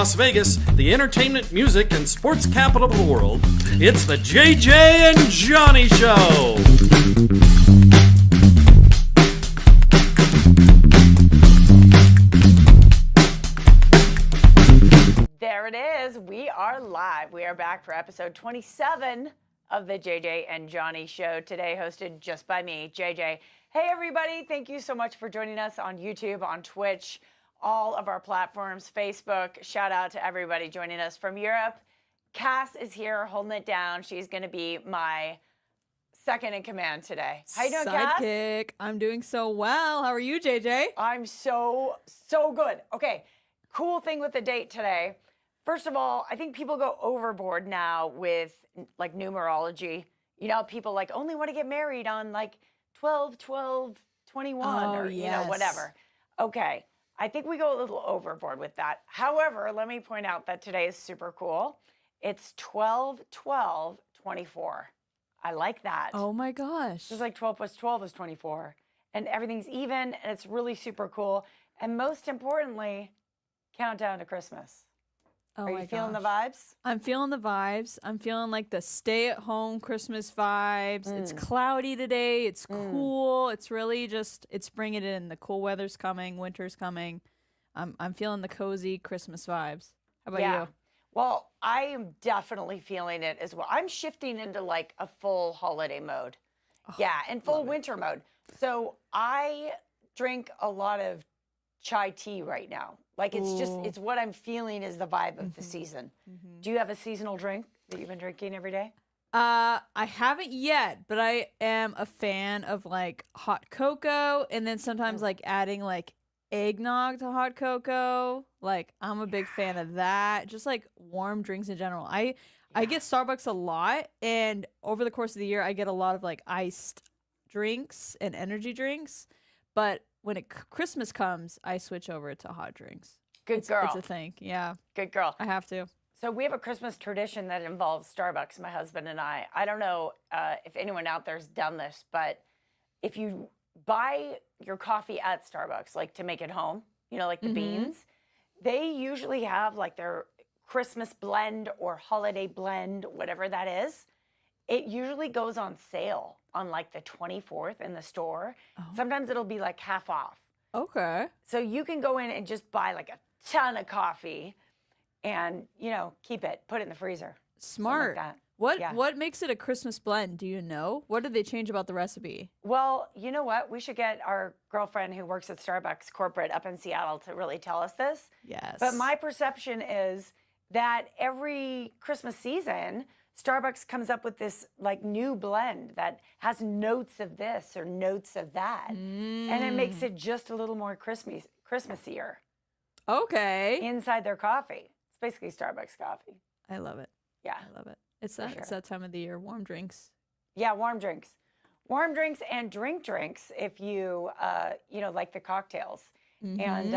Las Vegas, the entertainment, music, and sports capital of the world, it's the JJ and Johnny Show. There it is. We are live. We are back for episode 27 of the JJ and Johnny Show, today hosted just by me, JJ. Hey, everybody. Thank you so much for joining us on YouTube, on Twitch, all of our platforms, Facebook. Shout out to everybody joining us from Europe. Cass is here holding it down. She's going to be my second in command today. How you doing, Cass? Sidekick. I'm doing so well. How are you, JJ? I'm so good. Okay, cool thing with the date today. First of all, I think people go overboard now with like numerology. You know, people like only want to get married on like 12, 12, 21 or, you know, whatever. Okay. I think we go a little overboard with that. However, let me point out that today is super cool. It's 12, 12, 24. I like that. Oh my gosh. Just like 12 plus 12 is 24. And everything's even and it's really super cool. And most importantly, countdown to Christmas. Oh, Are you feeling the vibes? I'm feeling the vibes. I'm feeling like the stay-at-home Christmas vibes. It's cloudy today. It's cool. It's really just, it's bringing it in. The cool weather's coming. Winter's coming. I'm feeling the cozy Christmas vibes. How about you? Well, I am definitely feeling it as well. I'm shifting into like a full holiday mode. And full winter mode. So I drink a lot of chai tea right now. Like it's just, it's what I'm feeling is the vibe of the season. Do you have a seasonal drink that you've been drinking every day? I haven't yet, but I am a fan of like hot cocoa and then sometimes like adding like eggnog to hot cocoa. Like I'm a big fan of that. Just like warm drinks in general. I get Starbucks a lot, and over the course of the year I get a lot of like iced drinks and energy drinks, but when Christmas comes, I switch over to hot drinks. Good girl. It's a thing. Yeah. Good girl. I have to. So we have a Christmas tradition that involves Starbucks, my husband and I. I don't know if anyone out there's done this, but if you buy your coffee at Starbucks, like to make it home, you know, like the beans, they usually have like their Christmas blend or holiday blend, whatever that is. It usually goes on sale on like the 24th in the store. Sometimes it'll be like half off. Okay. So you can go in and just buy like a ton of coffee and, you know, keep it, put it in the freezer. Smart. Like that. What makes it a Christmas blend? Do you know? What did they change about the recipe? Well, you know what? We should get our girlfriend who works at Starbucks corporate up in Seattle to really tell us this. Yes. But my perception is that every Christmas season, Starbucks comes up with this like new blend that has notes of this or notes of that. And it makes it just a little more Christmassier. Okay. Inside their coffee. It's basically Starbucks coffee. I love it. Yeah. I love it. It's that time of the year. Warm drinks. Yeah, warm drinks. Warm drinks and drinks if you, you know, like the cocktails. And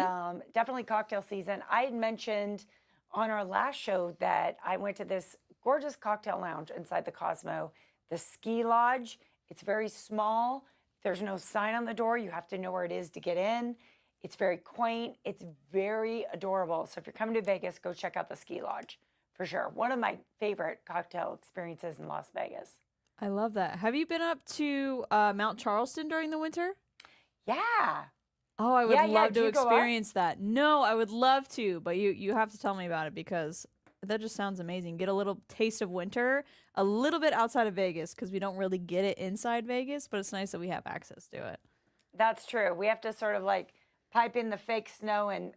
definitely cocktail season. I had mentioned on our last show that I went to this gorgeous cocktail lounge inside the Cosmo, the Ski Lodge. It's very small. There's no sign on the door. You have to know where it is to get in. It's very quaint. It's very adorable. So if you're coming to Vegas, go check out the Ski Lodge for sure. One of my favorite cocktail experiences in Las Vegas. I love that. Have you been up to Mount Charleston during the winter? Yeah. Oh, I would love to experience that. No, I would love to, but you have to tell me about it because that just sounds amazing. Get a little taste of winter, a little bit outside of Vegas because we don't really get it inside Vegas, but it's nice that we have access to it. That's true. We have to sort of like pipe in the fake snow and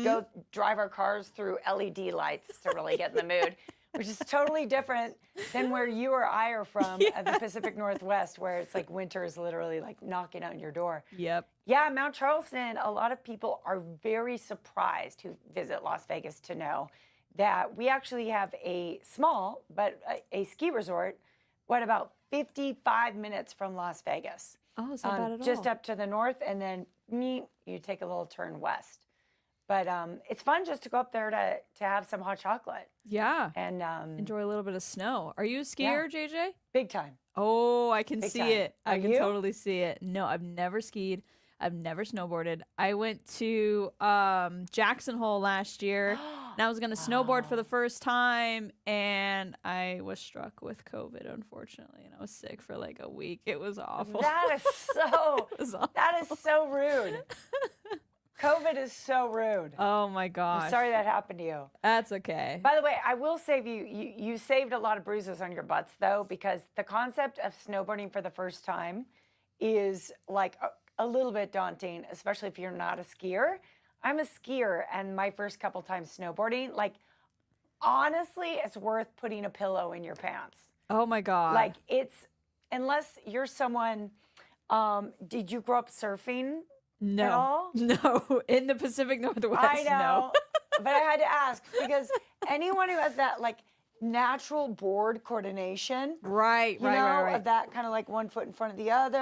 go drive our cars through LED lights to really get in the mood, which is totally different than where you or I are from at the Pacific Northwest, where it's like winter is literally like knocking on your door. Yep. Yeah, Mount Charleston, a lot of people are very surprised who visit Las Vegas to know that we actually have a small, but a ski resort, about 55 minutes from Las Vegas. Oh, it's not bad at all. Just up to the north, and then you take a little turn west. But it's fun just to go up there to have some hot chocolate. Yeah. And enjoy a little bit of snow. Are you a skier, JJ? Big time. Oh, I can Big see time. it. I Are can you? totally see it. No, I've never skied. I've never snowboarded. I went to Jackson Hole last year. And I was going to snowboard for the first time, and I was struck with COVID, unfortunately, and I was sick for like a week. It was awful. That is so. It was awful. That is so rude. COVID is so rude. Oh my gosh. I'm sorry that happened to you. That's okay. By the way, I will save you. You saved a lot of bruises on your butts, though, because the concept of snowboarding for the first time is like a little bit daunting, especially if you're not a skier. I'm a skier, and my first couple times snowboarding, like, honestly, it's worth putting a pillow in your pants. Oh my God. Like, it's, unless you're someone, did you grow up surfing? No. At all? No. In the Pacific Northwest, I know, no. but I had to ask because anyone who has that like natural board coordination, Right, you right, know, right, right. of that kind of like one foot in front of the other.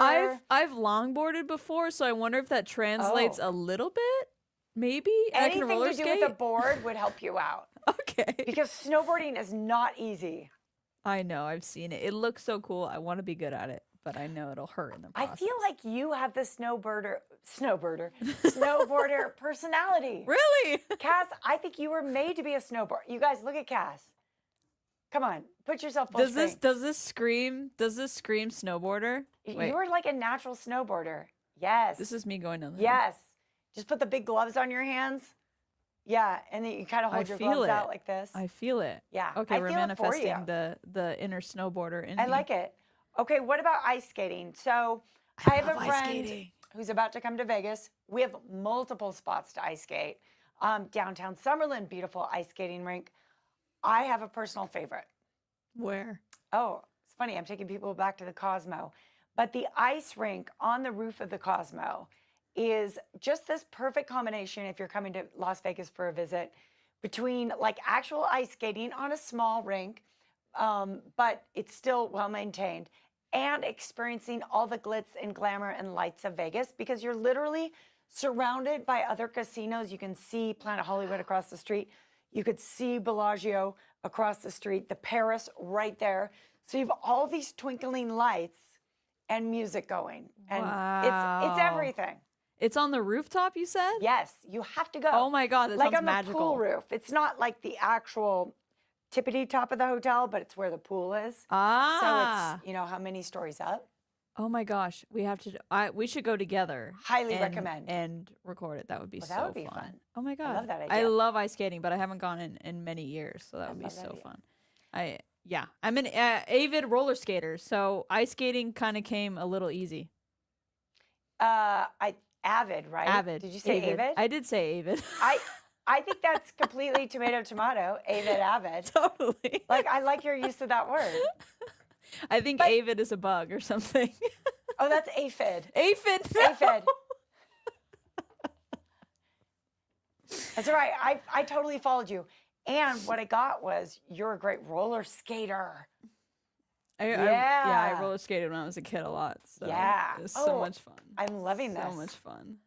I've longboarded before, so I wonder if that translates a little bit. Maybe I can Anything roller to do skate. with a board would help you out Okay. because snowboarding is not easy. I know. I've seen it. It looks so cool. I want to be good at it, but I know it'll hurt in the I process. feel like you have the snowboarder personality. Really? Cass, I think you were made to be a snowboarder. You guys, look at Cass. Come on, put yourself full screen. Does this scream snowboarder? Wait, You are like a natural snowboarder. Yes. this is me going down the hill. Yes. Just put the big gloves on your hands. Yeah, and then you kind of hold your feel gloves it. out like this. I feel it. Yeah, Okay, I we're feel it for manifesting you. the inner snowboarder in I me. like it. Okay, what about ice skating? So I have love a ice friend skating. who's about to come to Vegas. We have multiple spots to ice skate. Downtown Summerlin, beautiful ice skating rink. I have a personal favorite. Where? Oh, it's funny. I'm taking people back to the Cosmo. But the ice rink on the roof of the Cosmo is just this perfect combination if you're coming to Las Vegas for a visit between like actual ice skating on a small rink, but it's still well maintained, and experiencing all the glitz and glamour and lights of Vegas because you're literally surrounded by other casinos. You can see Planet Hollywood across the street. You could see Bellagio across the street, the Paris right there. So you have all these twinkling lights and music going. And it's Wow. everything. It's on the rooftop, you said? Yes, you have to go. Oh my God, that like sounds on magical. the pool roof. It's not like the actual tippity top of the hotel, but it's where the pool is. Ah. So it's, you know, how many stories up? Oh my gosh, we have to. We should go together. Highly and- recommend. and record it. That would be Well, so that would be fun. fun. Oh my God, love that I idea. love ice skating, but I haven't gone in many years, so that would be love that so idea. fun. I'm an avid roller skater, so ice skating kind of came a little easy. Avid, right? Avid. Did you say avid? I did say avid. I think that's completely tomato. Avid. Totally. Like, I like your use of that word. I think avid is a bug or something. Oh, that's aphid. Aphid. Aphid. That's all right. I totally followed you. And what I got was you're a great roller skater. I roller skated when I was a kid a lot. So Yeah. it was so Oh, much fun. I'm loving this. So much fun.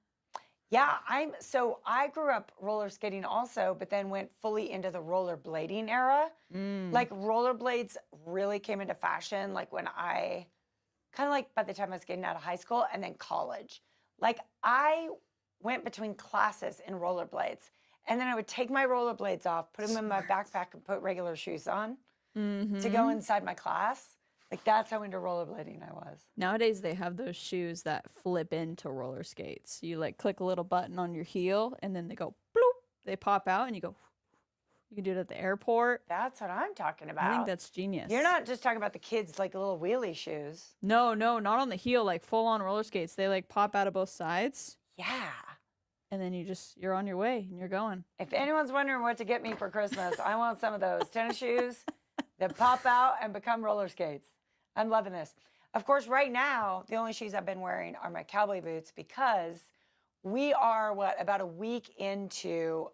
Yeah, I grew up roller skating also, but then went fully into the rollerblading era. Like rollerblades really came into fashion like when I kind of like by the time I was getting out of high school and then college. Like I went between classes in rollerblades, and then I would take my rollerblades off, put them in my backpack, and put regular shoes on to go inside my class. Like that's how into rollerblading I was. Nowadays they have those shoes that flip into roller skates. You like click a little button on your heel and then they go bloop. They pop out and you go. You can do it at the airport. That's what I'm talking about. I think that's genius. You're not just talking about the kids like little wheelie shoes. No, not on the heel, like full on roller skates. They like pop out of both sides Yeah. and then you're on your way and you're going. If anyone's wondering what to get me for Christmas, I want some of those tennis shoes that pop out and become roller skates. I'm loving this. Of course, right now, the only shoes I've been wearing are my cowboy boots because we are, about a week into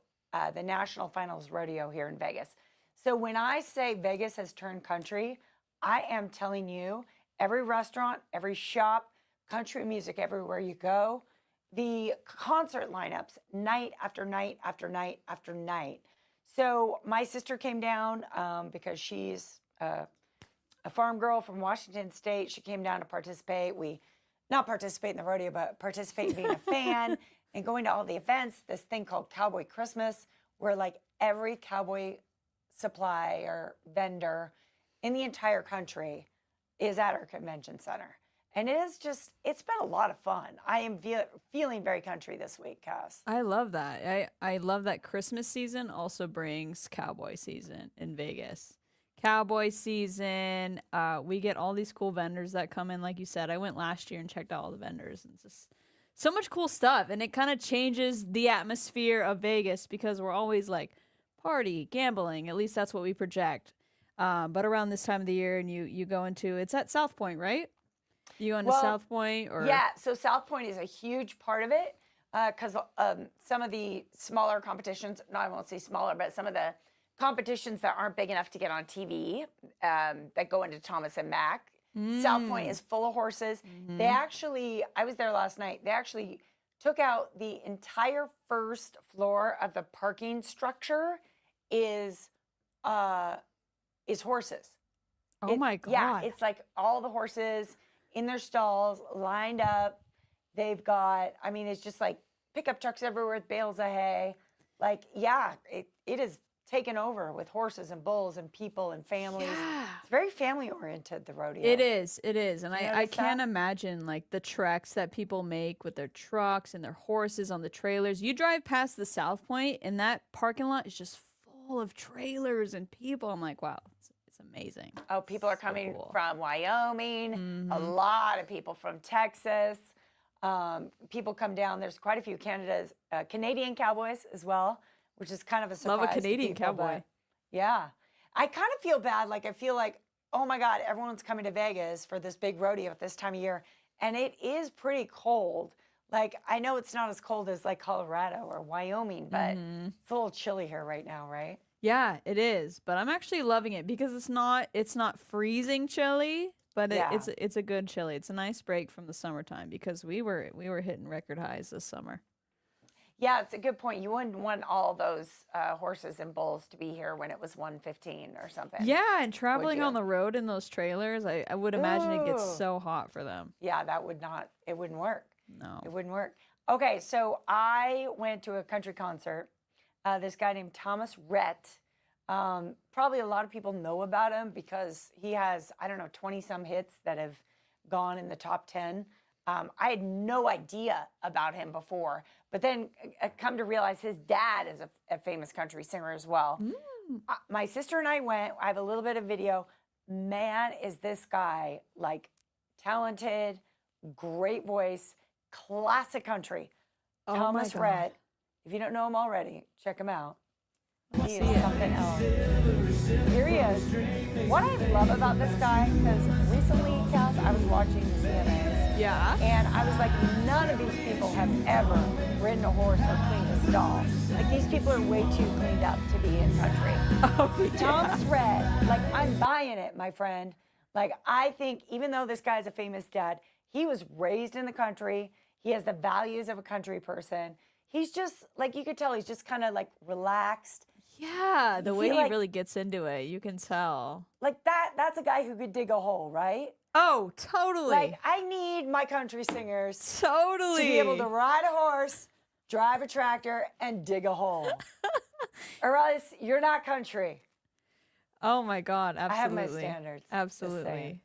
the National Finals Rodeo here in Vegas. So when I say Vegas has turned country, I am telling you, every restaurant, every shop, country music everywhere you go, the concert lineups, night after night after night after night. So my sister came down because she's a farm girl from Washington State. She came down to participate. Not participate in the rodeo, but participate in being a fan and going to all the events, this thing called Cowboy Christmas, where like every cowboy supply or vendor in the entire country is at our convention center. And it's been a lot of fun. I am feeling very country this week, Cass. I love that. I love that Christmas season also brings cowboy season in Vegas. Cowboy season, we get all these cool vendors that come in. Like you said, I went last year and checked out all the vendors, and it's just so much cool stuff. And it kind of changes the atmosphere of Vegas because we're always like party, gambling. At least that's what we project. But around this time of the year, and you go into, it's at South Point, right? You go into South Point, or yeah, so South Point is a huge part of it because some of the smaller competitions, no, I won't say smaller, but some of the competitions that aren't big enough to get on TV that go into Thomas and Mack. South Point is full of horses. They actually, I was there last night. They actually took out the entire first floor of the parking structure is horses. Oh my God. Yeah, it's like all the horses in their stalls, lined up. They've got, I mean, it's just like pickup trucks everywhere with bales of hay. Like, yeah, it is taken over with horses and bulls and people and families. Yeah. It's very family oriented, the rodeo. It is. And I notice can't that? imagine like the treks that people make with their trucks and their horses on the trailers. You drive past the South Point and that parking lot is just full of trailers and people. I'm like, wow, it's amazing. Oh, people are So coming cool. from Wyoming, a lot of people from Texas. People come down. There's quite a few Canadian cowboys as well, which is kind of a surprise. Love a to Canadian people, cowboy. but yeah. I kind of feel bad. Like, I feel like, oh my God, everyone's coming to Vegas for this big rodeo at this time of year. And it is pretty cold. Like, I know it's not as cold as like Colorado or Wyoming, but it's a little chilly here right now, right? Yeah, it is. But I'm actually loving it because it's not freezing chilly, but Yeah. it's a good chilly. It's a nice break from the summertime because we were hitting record highs this summer. Yeah, it's a good point. You wouldn't want all those horses and bulls to be here when it was 115 or something. Yeah, and traveling you? on the road in those trailers, I would imagine it gets Ooh. so hot for them. Yeah, it wouldn't work. No. It wouldn't work. Okay, so I went to a country concert. This guy named Thomas Rhett. Probably a lot of people know about him because he has, I don't know, 20-some hits that have gone in the top 10. I had no idea about him before, but then I come to realize his dad is a famous country singer as well. My sister and I went. I have a little bit of video. Man, is this guy like talented, great voice, classic country. Oh my Thomas God. Rhett. If you don't know him already, check him out. He see is it. something else. Here he is. What I love about this guy, because recently, Cass, I was watching the CMAs, Yeah. and I was like, none of these people have ever ridden a horse or cleaned a stall. Like, these people are way too cleaned up to be in country. Oh, yeah. Thomas Rhett, like, I'm buying it, my friend. Like, I think even though this guy's a famous dad, he was raised in the country. He has the values of a country person. He's just, like, you could tell he's just kind of, like, relaxed. Yeah, the You way feel he like- really gets into it, you can tell. Like, that's a guy who could dig a hole, right? Oh, totally. Like, I need my country singers Totally. to be able to ride a horse, drive a tractor, and dig a hole. Or else you're not country. Oh my God, I have absolutely. my standards. just Absolutely. saying.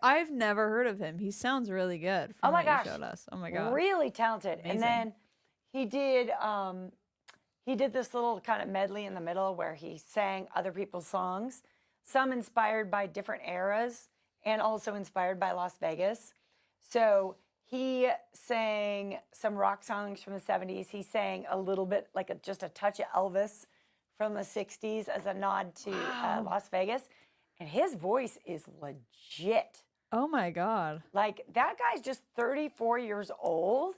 I've never heard of him. He sounds really good from Oh my what gosh. you showed us. Oh my God. Really talented. Amazing. And then he did this little kind of medley in the middle where he sang other people's songs, some inspired by different eras and also inspired by Las Vegas. So he sang some rock songs from the 70s. He sang a little bit, like just a touch of Elvis from the 60s as a nod to Las Vegas. And his voice is legit. Oh my God. Like, that guy's just 34 years old,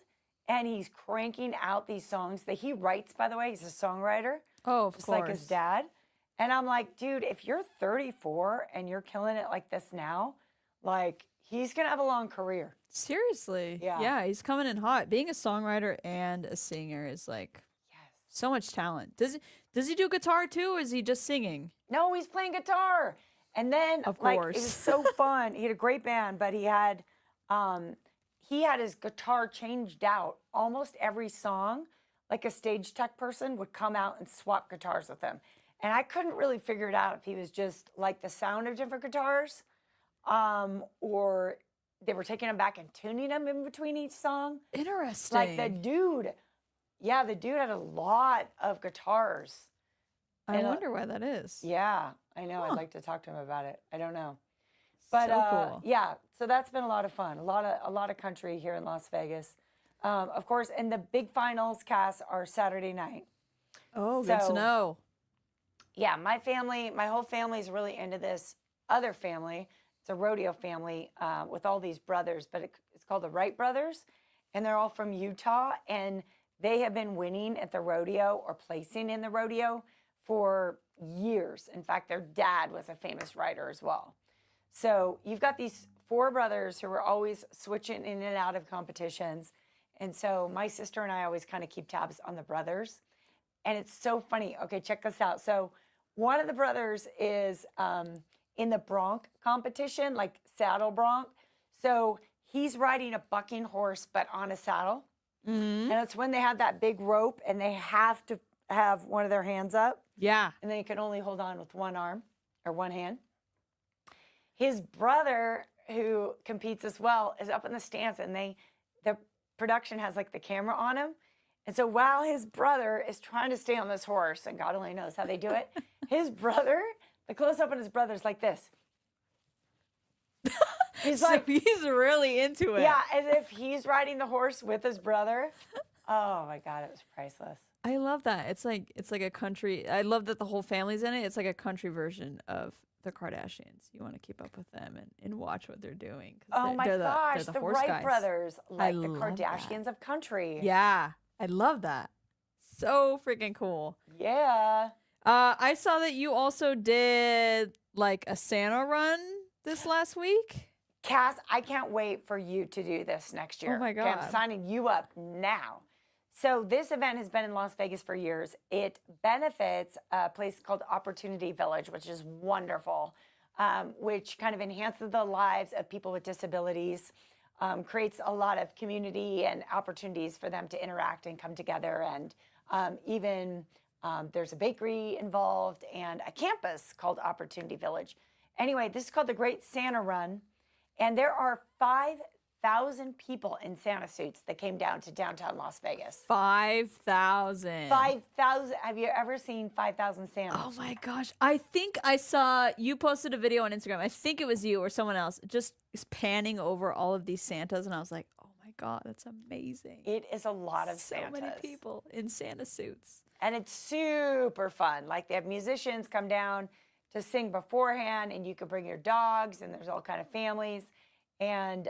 and he's cranking out these songs that he writes, by the way. He's a songwriter, Oh, of just course. like his dad. And I'm like, dude, if you're 34 and you're killing it like this now, like, he's going to have a long career. Seriously. Yeah. Yeah, he's coming in hot. Being a songwriter and a singer is like Yes. so much talent. Does he do guitar too, or is he just singing? No, he's playing guitar. And then, Of like, course. it was so fun. He had a great band, but he had his guitar changed out almost every song. like a stage tech person would come out and swap guitars with him. And I couldn't really figure it out if he was just like the sound of different guitars, or they were taking them back and tuning them in between each song. Interesting. Like the dude had a lot of guitars. I wonder why that is. Yeah, I know. Huh. I'd like to talk to him about it. I don't know. But so cool. yeah, so that's been a lot of fun. A lot of country here in Las Vegas. Of course, and the big finals cast are Saturday night. Oh, good to know. Yeah, my whole family is really into this other family. It's a rodeo family with all these brothers, but it's called the Wright Brothers, and they're all from Utah, and they have been winning at the rodeo or placing in the rodeo for years. In fact, their dad was a famous rider as well. So you've got these 4 brothers who are always switching in and out of competitions. And so my sister and I always kind of keep tabs on the brothers. And it's so funny. Okay, check this out. So one of the brothers is in the bronc competition, like saddle bronc. So he's riding a bucking horse, but on a saddle. Mm-hmm. And it's when they have that big rope and they have to have one of their hands up. Yeah. And then you can only hold on with one arm or one hand. His brother, who competes as well, is up in the stands, and the production has like the camera on him. And so while his brother is trying to stay on this horse, and God only knows how they do it, the close up on his brother's like this. He's So like, he's really into it. yeah, as if he's riding the horse with his brother. Oh my God, it was priceless. I love that. It's like a country. I love that the whole family's in it. It's like a country version of the Kardashians. You want to keep up with them and watch what they're doing. Oh my gosh, they're the horse Wright guys. brothers, like the love Kardashians that. of country. Yeah, I love that. So freaking cool. Yeah. I saw that you also did like a Santa run this last week. Cass, I can't wait for you to do this next year. Oh my Okay, God. I'm signing you up now. So this event has been in Las Vegas for years. It benefits a place called Opportunity Village, which is wonderful, which kind of enhances the lives of people with disabilities, creates a lot of community and opportunities for them to interact and come together. And even there's a bakery involved and a campus called Opportunity Village. Anyway, this is called the Great Santa Run. And there are 5,000 people in Santa suits that came down to downtown Las Vegas. 5,000. 5,000. Have you ever seen 5,000 Santas? Oh my gosh. I think I saw you posted a video on Instagram. I think it was you or someone else just panning over all of these Santas. And I was like, oh my God, that's amazing. It is a lot of so Santas. many people in Santa suits. And it's super fun. Like they have musicians come down to sing beforehand, and you can bring your dogs, and there's all kind of families. And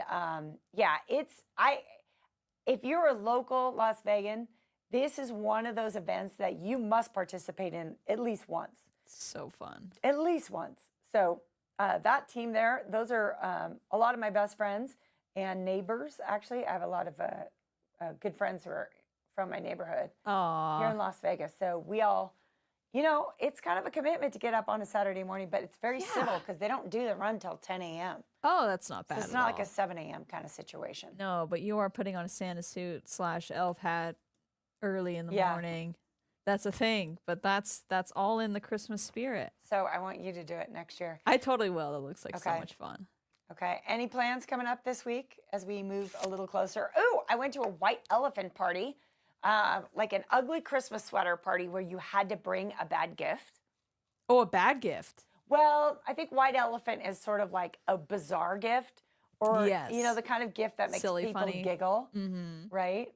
yeah, if you're a local Las Vegan, this is one of those events that you must participate in at least once. So fun. At least once. So that team there, those are a lot of my best friends and neighbors. Actually, I have a lot of good friends who are from my neighborhood here in Las Vegas. So we all, it's kind of a commitment to get up on a Saturday morning, but it's very civil because they don't do the run till 10 a.m. Oh, that's not bad. So it's not like a 7 a.m. kind of situation. No, but you are putting on a Santa suit / elf hat early in the morning. That's a thing, but that's all in the Christmas spirit. So I want you to do it next year. I totally will. It looks like so much fun. Okay. Any plans coming up this week as we move a little closer? Oh, I went to a white elephant party, like an ugly Christmas sweater party where you had to bring a bad gift. Oh, a bad gift. Well, I think white elephant is sort of like a bizarre gift, or the kind of gift that makes silly, people funny. giggle, Mm-hmm. right?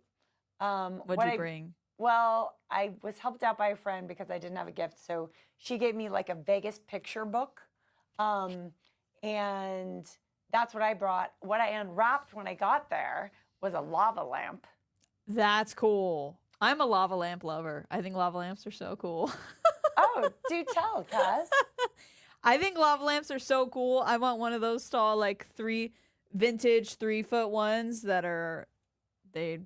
What'd you bring? Well, I was helped out by a friend because I didn't have a gift, so she gave me like a Vegas picture book, and that's what I brought. What I unwrapped when I got there was a lava lamp. That's cool. I'm a lava lamp lover. I think lava lamps are so cool. Oh, do tell, Cuz. I think lava lamps are so cool. I want one of those tall, like vintage 3-foot ones that are, I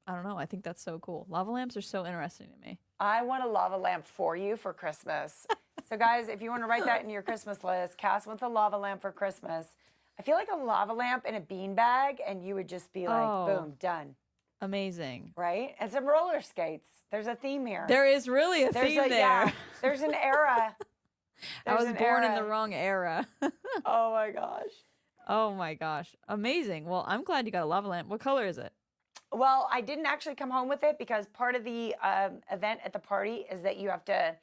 don't know. I think that's so cool. Lava lamps are so interesting to me. I want a lava lamp for you for Christmas. So guys, if you want to write that in your Christmas list, Cass wants a lava lamp for Christmas. I feel like a lava lamp in a bean bag, and you would just be like, boom, done. Amazing. right? And some roller skates. There's a theme here. There is really a theme there. Yeah, there's an era. I was an born in the era. wrong era. Oh my gosh. Oh my gosh. Amazing. Well, I'm glad you got a lava lamp. What color is it? Well, I didn't actually come home with it because part of the event at the party is that you have to,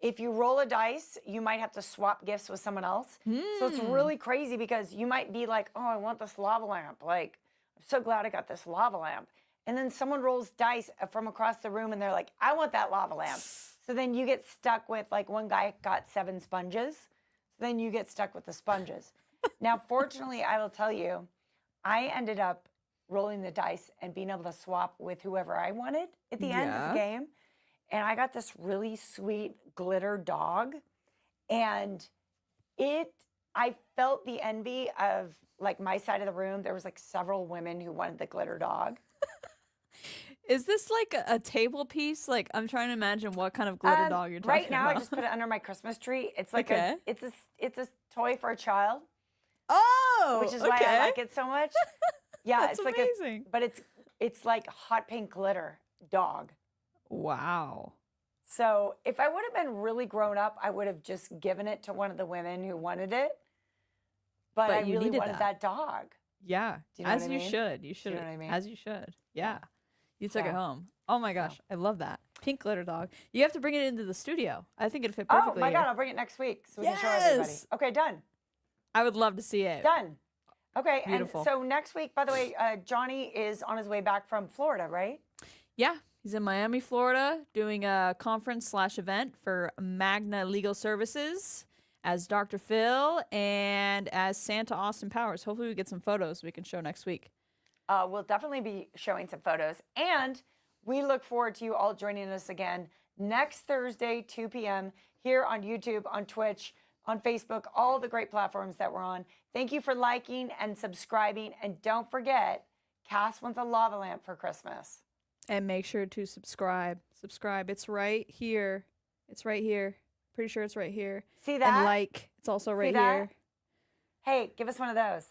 if you roll a dice, you might have to swap gifts with someone else. So it's really crazy because you might be like, oh, I want this lava lamp. Like, I'm so glad I got this lava lamp. And then someone rolls dice from across the room and they're like, I want that lava lamp. So then you get stuck with, like, one guy got 7 sponges. So then you get stuck with the sponges. Now, fortunately, I will tell you, I ended up rolling the dice and being able to swap with whoever I wanted at the end of the game. And I got this really sweet glitter dog. And I felt the envy of, like, my side of the room. There was, like, several women who wanted the glitter dog. Is this like a table piece? Like, I'm trying to imagine what kind of glitter dog you're talking right now, about. I just put it under my Christmas tree. It's like Okay. it's a toy for a child, Oh, which is why I like it so much. Yeah, That's it's like amazing. but it's like hot pink glitter dog. Wow. So if I would have been really grown up, I would have just given it to one of the women who wanted it. But I you really needed wanted that dog. Yeah. Do you know As what I you mean? should. You should. you know what I mean? As you should. Yeah. You took it So- home. Oh my gosh. I love that. Pink glitter dog. You have to bring it into the studio. I think it'd fit perfectly Oh my here. God, I'll bring it next week so we can show everybody. Yes! Okay, done. I would love to see it. Done. Okay, Beautiful. and so next week, by the way, Johnny is on his way back from Florida, right? Yeah. He's in Miami, Florida, doing a conference/event for Magna Legal Services as Dr. Phil and as Santa Austin Powers. Hopefully we get some photos we can show next week. We'll definitely be showing some photos. And we look forward to you all joining us again next Thursday, 2 p.m. here on YouTube, on Twitch, on Facebook, all the great platforms that we're on. Thank you for liking and subscribing. And don't forget, Cass wants a lava lamp for Christmas. And make sure to subscribe. Subscribe. It's right here. It's right here. Pretty sure it's right here. See that? And like. It's also right that? here. Hey, give us one of those.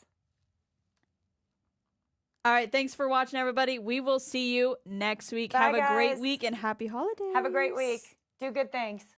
All right. Thanks for watching, everybody. We will see you next week. Bye, Have a great guys. week and happy holidays. Have a great week. Do good things.